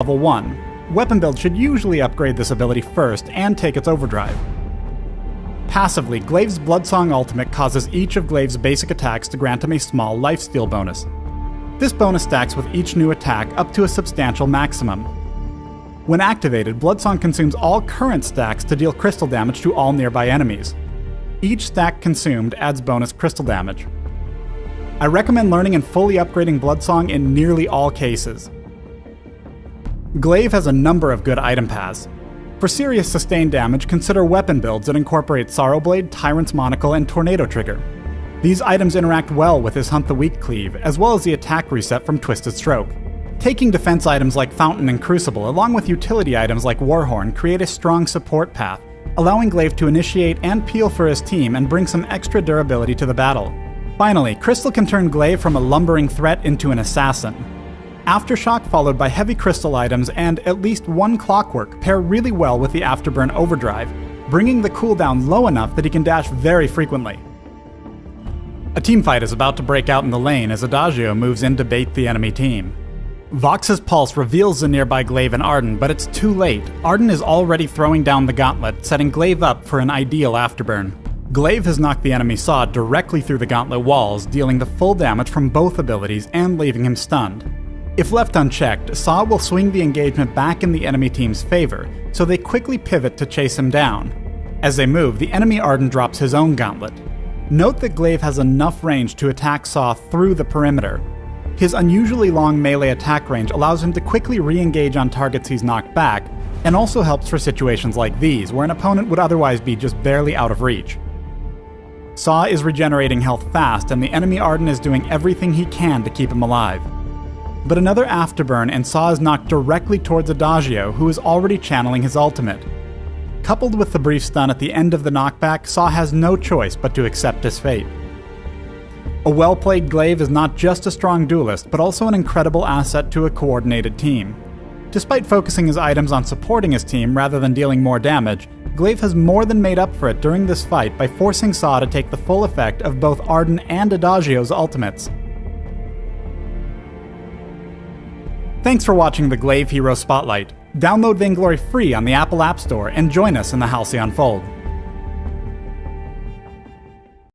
level 1. Weapon builds should usually upgrade this ability first and take its overdrive. Passively, Glaive's Bloodsong ultimate causes each of Glaive's basic attacks to grant him a small lifesteal bonus. This bonus stacks with each new attack up to a substantial maximum. When activated, Bloodsong consumes all current stacks to deal crystal damage to all nearby enemies. Each stack consumed adds bonus crystal damage. I recommend learning and fully upgrading Bloodsong in nearly all cases. Glaive has a number of good item paths. For serious sustained damage, consider weapon builds that incorporate Sorrow Blade, Tyrant's Monocle, and Tornado Trigger. These items interact well with his Hunt the Weak cleave, as well as the attack reset from Twisted Stroke. Taking defense items like Fountain and Crucible, along with utility items like Warhorn, create a strong support path, allowing Glaive to initiate and peel for his team and bring some extra durability to the battle. Finally, Crystal can turn Glaive from a lumbering threat into an assassin. Aftershock followed by heavy crystal items and at least one clockwork pair really well with the Afterburn Overdrive, bringing the cooldown low enough that he can dash very frequently. A teamfight is about to break out in the lane as Adagio moves in to bait the enemy team. Vox's Pulse reveals the nearby Glaive and Arden, but it's too late. Arden is already throwing down the gauntlet, setting Glaive up for an ideal Afterburn. Glaive has knocked the enemy Saw directly through the gauntlet walls, dealing the full damage from both abilities and leaving him stunned. If left unchecked, Saw will swing the engagement back in the enemy team's favor, so they quickly pivot to chase him down. As they move, the enemy Arden drops his own gauntlet. Note that Glaive has enough range to attack Saw through the perimeter. His unusually long melee attack range allows him to quickly re-engage on targets he's knocked back, and also helps for situations like these, where an opponent would otherwise be just barely out of reach. Saw is regenerating health fast, and the enemy Arden is doing everything he can to keep him alive. But another Afterburn and Saw is knocked directly towards Adagio, who is already channeling his ultimate. Coupled with the brief stun at the end of the knockback, Saw has no choice but to accept his fate. A well-played Glaive is not just a strong duelist, but also an incredible asset to a coordinated team. Despite focusing his items on supporting his team rather than dealing more damage, Glaive has more than made up for it during this fight by forcing Saw to take the full effect of both Arden and Adagio's ultimates. Thanks for watching the Glaive Hero Spotlight. Download Vainglory free on the Apple App Store and join us in the Halcyon Fold.